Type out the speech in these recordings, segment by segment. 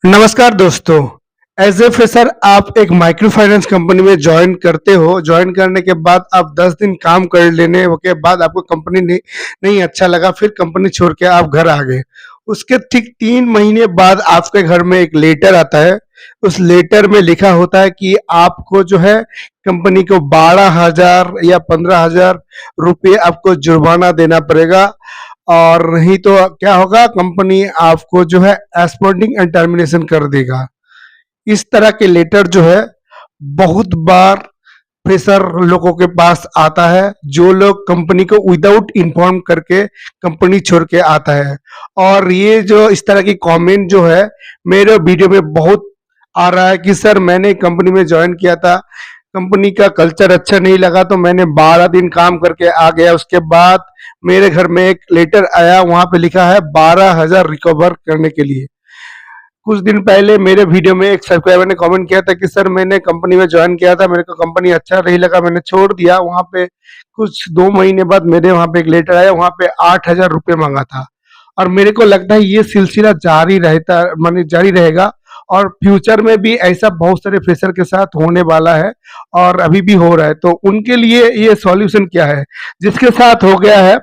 नमस्कार दोस्तों। As a fresher आप एक माइक्रो फाइनेंस कंपनी में ज्वाइन करते हो। ज्वाइन करने के बाद आप 10 दिन काम कर लेने के बाद आपको कंपनी नहीं नहीं अच्छा लगा, फिर कंपनी छोड़ के आप घर आ गए। उसके ठीक 3 महीने बाद आपके घर में एक लेटर आता है। उस लेटर में लिखा होता है कि आपको जो है कंपनी को 12,000 या 15,000 रुपये आपको जुर्माना देना पड़ेगा, और नहीं तो क्या होगा, कंपनी आपको जो है एस्पॉन्डिंग एंड टर्मिनेशन कर देगा। इस तरह के लेटर जो है बहुत बार फ्रेशर लोगों के पास आता है, जो लोग कंपनी को विदाउट इन्फॉर्म करके कंपनी छोड़ के आता है। और ये जो इस तरह की कमेंट जो है मेरे वीडियो में बहुत आ रहा है कि सर मैंने कंपनी में ज्वाइन किया था, कंपनी का कल्चर अच्छा नहीं लगा तो मैंने 12 दिन काम करके आ गया। उसके बाद मेरे घर में एक लेटर आया, वहां पे लिखा है 12,000 रिकवर करने के लिए। कुछ दिन पहले मेरे वीडियो में एक सब्सक्राइबर ने कमेंट किया था कि सर मैंने कंपनी में ज्वाइन किया था, मेरे को कंपनी अच्छा नहीं लगा, मैंने छोड़ दिया। वहां पे कुछ 2 महीने बाद मेरे वहां पे एक लेटर आया, वहां पे 8,000 रुपये मांगा था। और मेरे को लगता है ये सिलसिला जारी रहता, माने जारी रहेगा, और फ्यूचर में भी ऐसा बहुत सारे फ्रेशर के साथ होने वाला है, और अभी भी हो रहा है। तो उनके लिए ये सॉल्यूशन क्या है, जिसके साथ हो गया है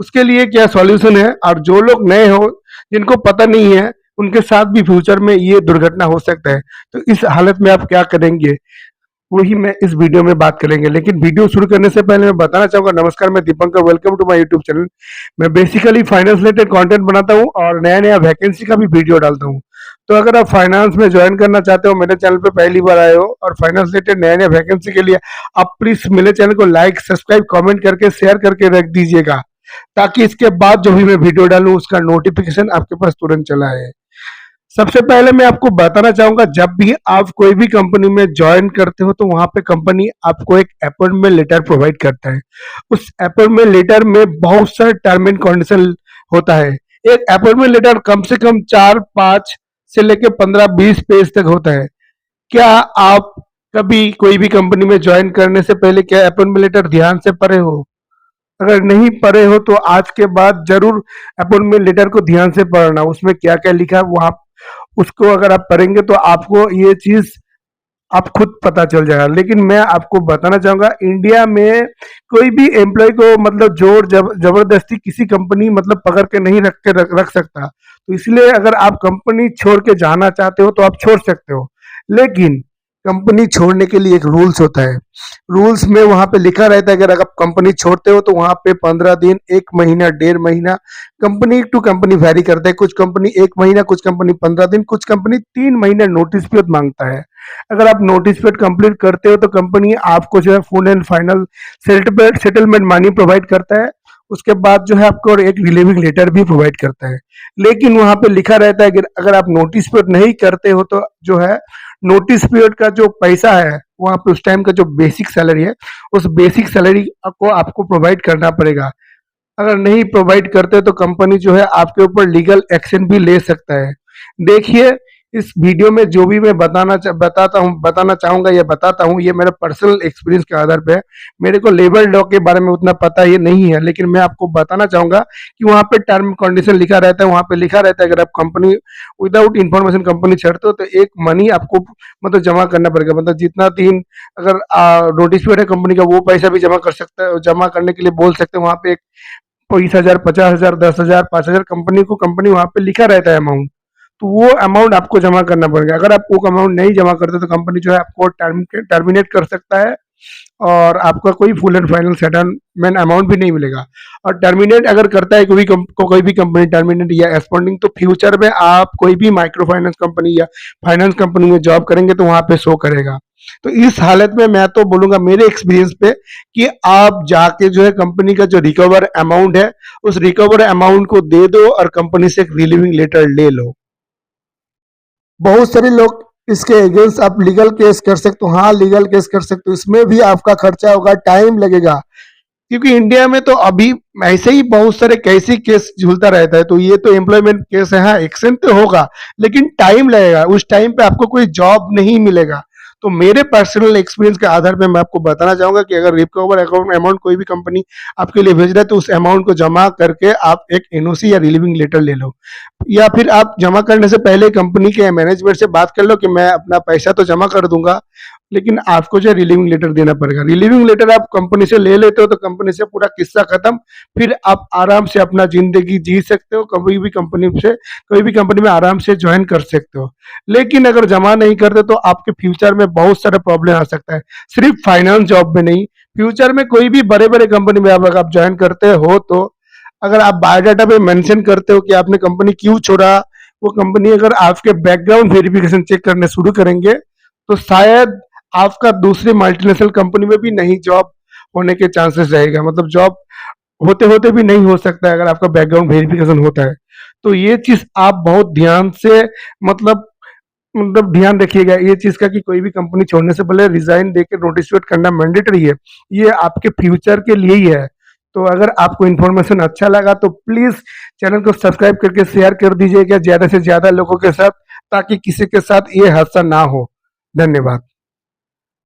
उसके लिए क्या सॉल्यूशन है, और जो लोग नए हो जिनको पता नहीं है उनके साथ भी फ्यूचर में ये दुर्घटना हो सकता है। तो इस हालत में आप क्या करेंगे, वही मैं इस वीडियो में बात करेंगे। लेकिन वीडियो शुरू करने से पहले मैं बताना चाहूंगा, नमस्कार, मैं Deepankar, welcome to my YouTube channel. मैं बेसिकली फाइनेंस रिलेटेड कंटेंट बनाता हूं और नया नया वैकेंसी का भी वीडियो डालता हूं। तो अगर आप फाइनेंस में ज्वाइन करना चाहते हो, मेरे चैनल पे पहली बार आए हो और फाइनेंस रिलेटेड नया नया वैकेंसी के लिए, आप प्लीज मेरे चैनल को लाइक, सब्सक्राइब, कमेंट करके शेयर करके रख दीजिएगा, ताकि इसके बाद जो भी मैं वीडियो डालूं उसका नोटिफिकेशन आपके पास तुरंत चला है। सबसे पहले मैं आपको बताना चाहूंगा, जब भी आप कोई भी कंपनी में ज्वाइन करते हो तो वहां पे कंपनी आपको एक अपॉइंटमेंट लेटर प्रोवाइड करता है। उस अपॉइंटमेंट लेटर में बहुत सारे टर्म एंड कंडीशन होता है। एक अपॉइंटमेंट लेटर कम से कम 4-5 से लेकर 15-20 पेज तक होता है। क्या आप कभी कोई भी कंपनी में ज्वाइन करने से पहले क्या अपॉइंटमेंट लेटर ध्यान से पढ़े हो? अगर नहीं पढ़े हो तो आज के बाद जरूर अपॉइंटमेंट लेटर को ध्यान से पढ़ना, उसमें क्या क्या लिखा है वहां उसको अगर आप पढ़ेंगे तो आपको ये चीज आप खुद पता चल जाएगा। लेकिन मैं आपको बताना चाहूंगा, इंडिया में कोई भी एम्प्लॉय को मतलब जबरदस्ती किसी कंपनी मतलब पकड़ के नहीं रख सकता। तो इसलिए अगर आप कंपनी छोड़ के जाना चाहते हो तो आप छोड़ सकते हो, लेकिन कंपनी छोड़ने के लिए एक रूल्स होता है। रूल्स में वहां पे लिखा रहता है, अगर आप कंपनी छोड़ते हो तो वहां पे 15 दिन, 1 महीना, 1.5 महीना, कंपनी टू कंपनी वैरी करता है। कुछ कंपनी 1 महीना, कुछ कंपनी 15 दिन, कुछ कंपनी 3 महीना नोटिस पीरियड मांगता है। अगर आप नोटिस पीरियड कंप्लीट करते हो तो कंपनी आपको जो है full and final settlement money provide करता है। उसके बाद जो है आपको एक रिलीविंग लेटर भी प्रोवाइड करता है। लेकिन वहां पे लिखा रहता है कि अगर आप नोटिस पीरियड नहीं करते हो तो जो है नोटिस पीरियड का जो पैसा है वहां पे उस टाइम का जो बेसिक सैलरी है, उस बेसिक सैलरी को आपको प्रोवाइड करना पड़ेगा। अगर नहीं प्रोवाइड करते तो कंपनी जो है आपके ऊपर लीगल एक्शन भी ले सकता है। देखिए, इस वीडियो में जो भी मैं बताना चाहूंगा या बताता हूँ, ये मेरा पर्सनल एक्सपीरियंस के आधार पे है। मेरे को लेबर लॉ के बारे में उतना पता ये नहीं है, लेकिन मैं आपको बताना चाहूंगा कि वहां पे टर्म कंडीशन लिखा रहता है। वहां पे लिखा रहता है अगर आप कंपनी विदाउट इन्फॉर्मेशन कंपनी छोड़ते हो तो एक मनी आपको मतलब जमा करना पड़ेगा। मतलब जितना दिन अगर नोटिस पीरियड है कंपनी का, वो पैसा भी जमा कर सकते हैं, जमा करने के लिए बोल सकते हैं। वहां पे 20,000, 50,000, 10,000, 5,000 कंपनी वहां पे लिखा रहता है अमाउंट, तो वो अमाउंट आपको जमा करना पड़ेगा। अगर आप वो अमाउंट नहीं जमा करते तो कंपनी जो है आपको टर्मिनेट कर सकता है, और आपका कोई full and final settlement amount भी नहीं मिलेगा। और टर्मिनेट अगर करता है कोई भी कंपनी टर्मिनेट या एक्सपॉन्डिंग, तो फ्यूचर में आप कोई भी माइक्रो फाइनेंस कंपनी या फाइनेंस कंपनी में जॉब करेंगे तो वहां पे शो करेगा। तो इस हालत में मैं तो बोलूंगा मेरे एक्सपीरियंस पे कि आप जाके जो है कंपनी का जो रिकवर अमाउंट है उस रिकवर अमाउंट को दे दो और कंपनी से एक रिलीविंग लेटर ले लो। बहुत सारे लोग इसके अगेंस्ट आप लीगल केस कर सकते हो। हाँ, लीगल केस कर सकते हो, इसमें भी आपका खर्चा होगा, टाइम लगेगा, क्योंकि इंडिया में तो अभी ऐसे ही बहुत सारे कैसे केस झूलता रहता है। तो ये तो एम्प्लॉयमेंट केस है, हाँ एक्शन तो होगा लेकिन टाइम लगेगा, उस टाइम पे आपको कोई जॉब नहीं मिलेगा। तो मेरे पर्सनल एक्सपीरियंस के आधार पे मैं आपको बताना चाहूँगा कि अगर रिकवर अकाउंट अमाउंट कोई भी कंपनी आपके लिए भेज रहा है तो उस अमाउंट को जमा करके आप एक एनओसी या रिलीविंग लेटर ले लो, या फिर आप जमा करने से पहले कंपनी के मैनेजमेंट से बात कर लो कि मैं अपना पैसा तो जमा कर दूंगा, लेकिन आपको जो रिलीविंग लेटर देना पड़ेगा। रिलीविंग लेटर आप कंपनी से ले लेते हो तो कंपनी से पूरा किस्सा खत्म, फिर आप आराम से अपना जिंदगी जी सकते हो, कभी भी कंपनी में आराम से ज्वाइन कर सकते हो। लेकिन अगर जमा नहीं करते तो आपके फ्यूचर में बहुत सारे प्रॉब्लम आ सकता है, सिर्फ फाइनेंस जॉब में नहीं, फ्यूचर में कोई भी बड़े बड़े कंपनी में अगर आप ज्वाइन करते हो तो अगर आप बायोडाटा पे मेंशन करते हो कि आपने कंपनी क्यों छोड़ा, वो कंपनी अगर आपके बैकग्राउंड वेरिफिकेशन चेक करने शुरू करेंगे तो शायद आपका दूसरी मल्टीनेशनल कंपनी में भी नहीं जॉब होने के चांसेस रहेगा, मतलब जॉब होते होते भी नहीं हो सकता है अगर आपका बैकग्राउंड वेरिफिकेशन होता है। तो ये चीज आप बहुत ध्यान से मतलब ध्यान रखिएगा ये चीज का कि कोई भी कंपनी छोड़ने से पहले रिजाइन देके नोटिस करना मैंडेटरी है, ये आपके फ्यूचर के लिए ही है। तो अगर आपको इन्फॉर्मेशन अच्छा लगा तो प्लीज चैनल को सब्सक्राइब करके शेयर कर दीजिएगा ज्यादा से ज्यादा लोगों के साथ, ताकि किसी के साथ ये हादसा ना हो। धन्यवाद।